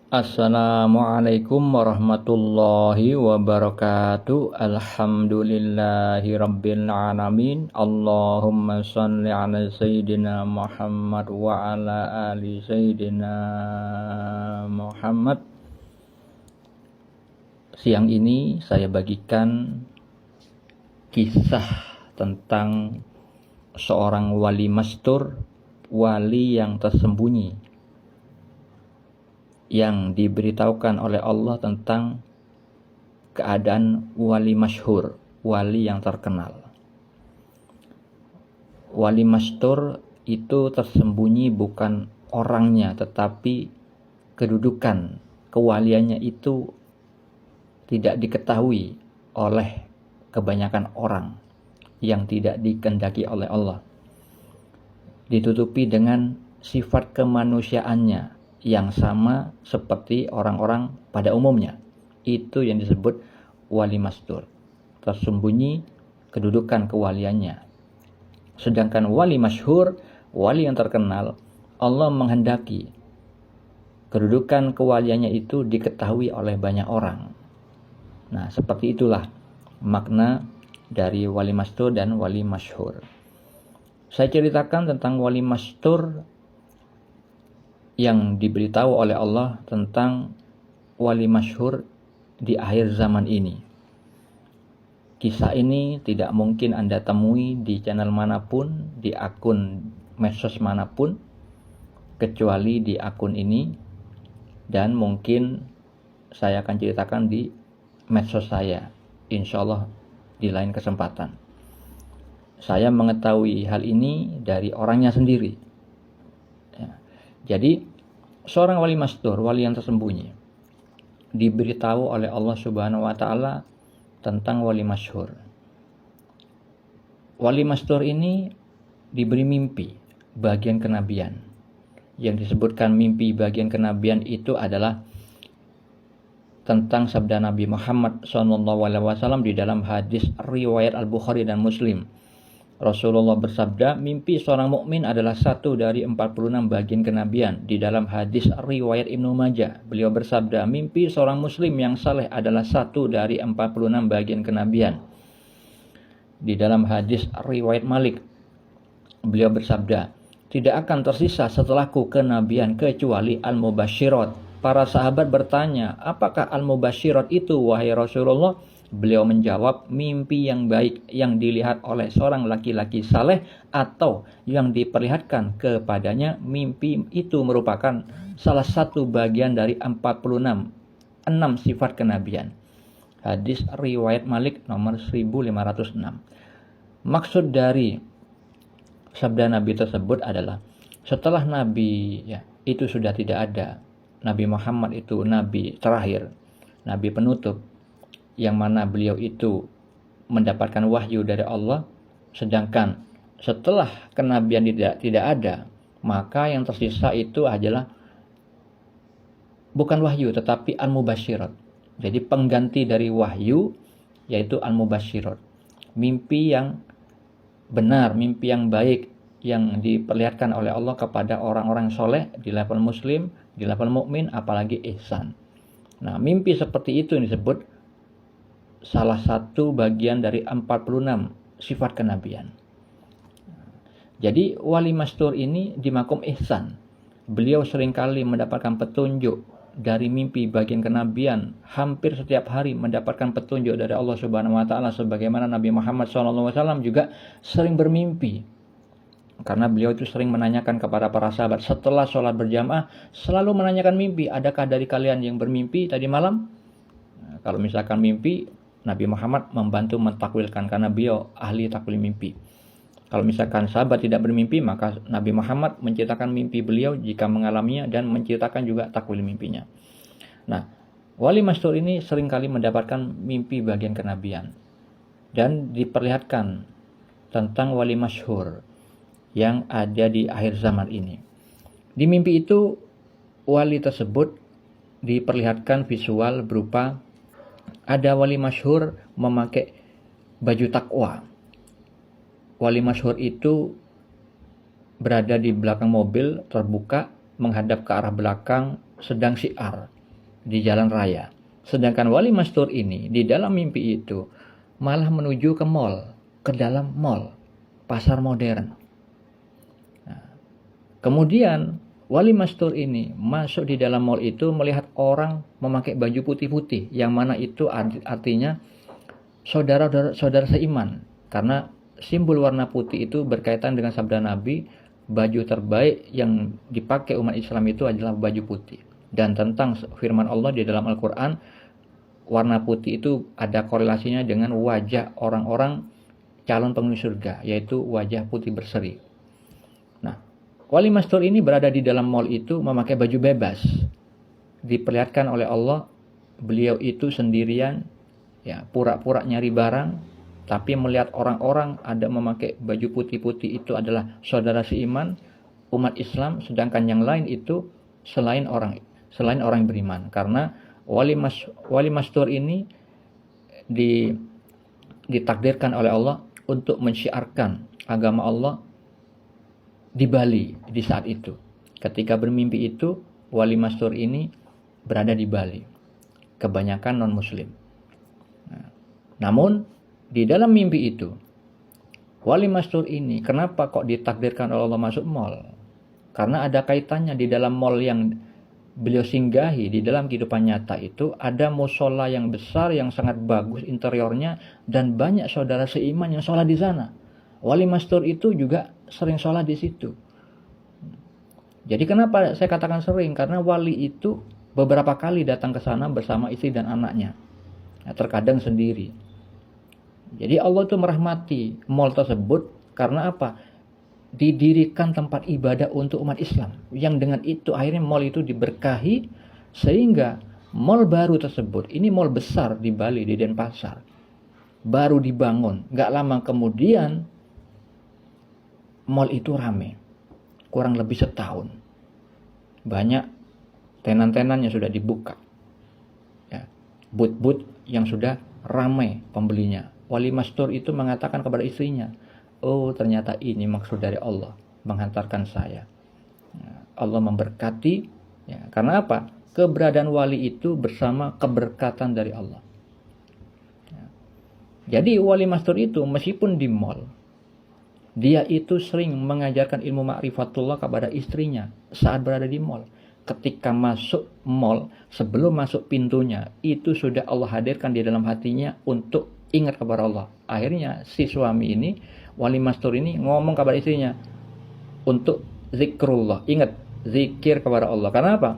Assalamualaikum warahmatullahi wabarakatuh. Alhamdulillahi rabbil alamin. Allahumma shalli ala sayyidina Muhammad wa ala ali sayyidina Muhammad. Siang ini saya bagikan kisah tentang seorang wali mastur, wali yang tersembunyi, yang diberitahukan oleh Allah tentang keadaan wali masyhur, wali yang terkenal. Wali mastur itu tersembunyi bukan orangnya, tetapi kedudukan kewaliannya itu tidak diketahui oleh kebanyakan orang, yang tidak dikehendaki oleh Allah. Ditutupi dengan sifat kemanusiaannya yang sama seperti orang-orang pada umumnya. Itu yang disebut wali mastur, tersembunyi kedudukan kewaliannya. Sedangkan wali masyhur, wali yang terkenal, Allah menghendaki kedudukan kewaliannya itu diketahui oleh banyak orang. Nah, seperti itulah makna dari wali mastur dan wali masyhur. Saya ceritakan tentang wali mastur yang diberitahu oleh Allah tentang wali masyhur di akhir zaman ini. Kisah ini tidak mungkin Anda temui di channel manapun, di akun medsos manapun, kecuali di akun ini, dan mungkin saya akan ceritakan di medsos saya, insya Allah di lain kesempatan. Saya mengetahui hal ini dari orangnya sendiri. Jadi seorang wali mastur, wali yang tersembunyi, diberitahu oleh Allah Subhanahu wa taala tentang wali masyhur. Wali mastur ini diberi mimpi bagian kenabian. Yang disebutkan mimpi bagian kenabian itu adalah tentang sabda Nabi Muhammad SAW di dalam hadis riwayat Al-Bukhari dan Muslim. Rasulullah bersabda, mimpi seorang mukmin adalah satu dari 46 bagian kenabian. Di dalam hadis riwayat Ibnu Majah, beliau bersabda, mimpi seorang muslim yang saleh adalah satu dari 46 bagian kenabian. Di dalam hadis riwayat Malik, beliau bersabda, tidak akan tersisa setelahku kenabian kecuali al-mubasyirat. Para sahabat bertanya, apakah al-mubasyirat itu wahai Rasulullah? Beliau menjawab, mimpi yang baik yang dilihat oleh seorang laki-laki saleh atau yang diperlihatkan kepadanya. Mimpi itu merupakan salah satu bagian dari 46 sifat kenabian. Hadis riwayat Malik nomor 1506. Maksud dari sabda Nabi tersebut adalah setelah Nabi itu sudah tidak ada, Nabi Muhammad itu Nabi terakhir, Nabi penutup, yang mana beliau itu mendapatkan wahyu dari Allah. Sedangkan setelah kenabian tidak ada, maka yang tersisa itu adalah bukan wahyu tetapi al-mubasyirat. Jadi pengganti dari wahyu yaitu al-mubasyirat, mimpi yang benar, mimpi yang baik yang diperlihatkan oleh Allah kepada orang-orang soleh di level muslim, di level mukmin, apalagi ihsan. Nah, mimpi seperti itu yang disebut salah satu bagian dari 46 sifat kenabian. Jadi wali mastur ini di makom ihsan. Beliau seringkali mendapatkan petunjuk dari mimpi bagian kenabian. Hampir setiap hari mendapatkan petunjuk dari Allah Subhanahu wa taala, sebagaimana Nabi Muhammad SAW juga sering bermimpi. Karena beliau itu sering menanyakan kepada para sahabat setelah sholat berjamaah, selalu menanyakan mimpi, adakah dari kalian yang bermimpi tadi malam? Nah, kalau misalkan mimpi, Nabi Muhammad membantu mentakwilkan karena beliau ahli takwil mimpi. Kalau misalkan sahabat tidak bermimpi, maka Nabi Muhammad menceritakan mimpi beliau jika mengalaminya dan menceritakan juga takwil mimpinya. Nah, wali mastur ini seringkali mendapatkan mimpi bagian kenabian dan diperlihatkan tentang wali masyhur yang ada di akhir zaman ini. Di mimpi itu wali tersebut diperlihatkan visual berupa ada wali masyhur memakai baju takwa. Wali masyhur itu berada di belakang mobil terbuka, menghadap ke arah belakang, sedang syiar. di jalan raya. Sedangkan wali mastur ini di dalam mimpi itu malah menuju ke mall, ke dalam mall, pasar modern. Nah, kemudian wali mastur ini masuk di dalam mall itu melihat orang memakai baju putih-putih, yang mana itu artinya saudara seiman. Karena simbol warna putih itu berkaitan dengan sabda Nabi, baju terbaik yang dipakai umat Islam itu adalah baju putih. Dan tentang firman Allah di dalam Al-Quran, warna putih itu ada korelasinya dengan wajah orang-orang calon penghuni surga, yaitu wajah putih berseri. Nah, wali mastur ini berada di dalam mall itu memakai baju bebas. Diperlihatkan oleh Allah, beliau itu sendirian, ya, pura-pura nyari barang, tapi melihat orang-orang ada memakai baju putih-putih itu adalah saudara seiman, umat Islam, sedangkan yang lain itu selain orang yang beriman. Karena wali mastur ini ditakdirkan oleh Allah untuk mensyiarkan agama Allah di Bali di saat itu. Ketika bermimpi itu, wali mastur ini berada di Bali. Kebanyakan non-muslim. Nah, namun di dalam mimpi itu, wali mastur ini kenapa kok ditakdirkan oleh Allah masuk mall? Karena ada kaitannya di dalam mall yang beliau singgahi. Di dalam kehidupan nyata itu ada musola yang besar, yang sangat bagus interiornya, dan banyak saudara seiman yang sholat di sana. Wali mastur itu juga sering sholat di situ. Jadi kenapa saya katakan sering? Karena wali itu beberapa kali datang ke sana bersama istri dan anaknya. Nah, terkadang sendiri. Jadi Allah itu merahmati mall tersebut karena apa? Didirikan tempat ibadah untuk umat Islam. Yang dengan itu akhirnya mall itu diberkahi, sehingga mall baru tersebut, ini mall besar di Bali, di Denpasar, baru dibangun. Gak lama kemudian mall itu rame, kurang lebih setahun. Banyak tenan-tenan yang sudah dibuka, ya, booth-booth yang sudah ramai pembelinya. Wali mastur itu mengatakan kepada istrinya, oh ternyata ini maksud dari Allah menghantarkan saya. Allah memberkati, ya, karena apa? Keberadaan wali itu bersama keberkatan dari Allah. Ya. Jadi wali mastur itu meskipun di mall, dia itu sering mengajarkan ilmu ma'rifatullah kepada istrinya saat berada di mall. Ketika masuk mall, sebelum masuk pintunya, itu sudah Allah hadirkan di dalam hatinya untuk ingat kepada Allah. Akhirnya si suami ini, wali mastur ini, ngomong kepada istrinya untuk zikrullah, ingat, zikir kepada Allah. Karena apa?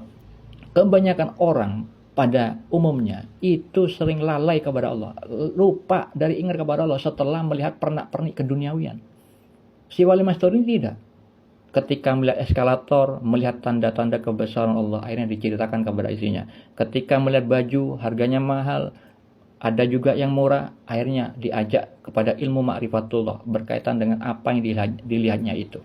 Kebanyakan orang pada umumnya itu sering lalai kepada Allah, lupa dari ingat kepada Allah setelah melihat pernak-pernik keduniawian. Si wali mastur ini tidak. Ketika melihat eskalator, melihat tanda-tanda kebesaran Allah, akhirnya diceritakan kepada istrinya. Ketika melihat baju, harganya mahal, ada juga yang murah, akhirnya diajak kepada ilmu ma'rifatullah berkaitan dengan apa yang dilihatnya itu.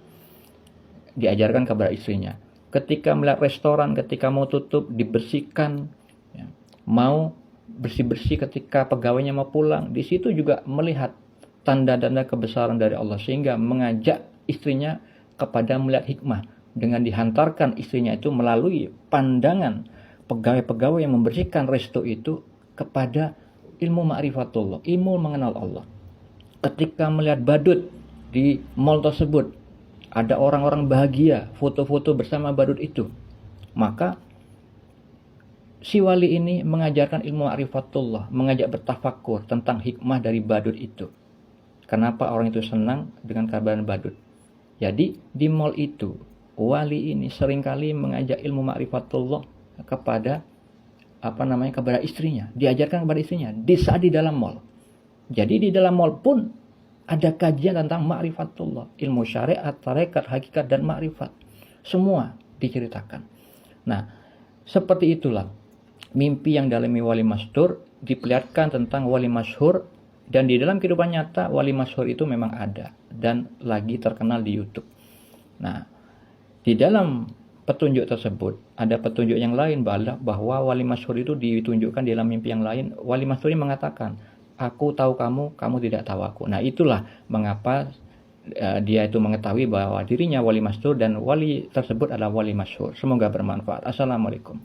Diajarkan kepada istrinya. Ketika melihat restoran, ketika mau tutup, dibersihkan, ya, mau bersih-bersih ketika pegawainya mau pulang. Di situ juga melihat tanda-tanda kebesaran dari Allah, sehingga mengajak istrinya kepada melihat hikmah dengan dihantarkan istrinya itu melalui pandangan pegawai-pegawai yang membersihkan resto itu kepada ilmu ma'rifatullah, ilmu mengenal Allah. Ketika melihat badut di mall tersebut, ada orang-orang bahagia foto-foto bersama badut itu, maka si wali ini mengajarkan ilmu ma'rifatullah, mengajak bertafakur tentang hikmah dari badut itu. Kenapa orang itu senang dengan keberadaan badut? Jadi di mall itu wali ini seringkali mengajak ilmu ma'rifatullah kepada kepada istrinya, diajarkan kepada istrinya di saat di dalam mall. Jadi di dalam mall pun ada kajian tentang ma'rifatullah, ilmu syariat, tarekat, hakikat, dan ma'rifat. Semua diceritakan. Nah, seperti itulah mimpi yang dialami wali mastur, diperlihatkan tentang wali masyhur. Dan di dalam kehidupan nyata, wali masyhur itu memang ada dan lagi terkenal di YouTube. Nah, di dalam petunjuk tersebut ada petunjuk yang lain bahwa wali masyhur itu ditunjukkan di dalam mimpi yang lain. Wali masyhur ini mengatakan, aku tahu kamu, kamu tidak tahu aku. Nah, itulah mengapa dia itu mengetahui bahwa dirinya wali masyhur dan wali tersebut adalah wali masyhur. Semoga bermanfaat. Assalamualaikum.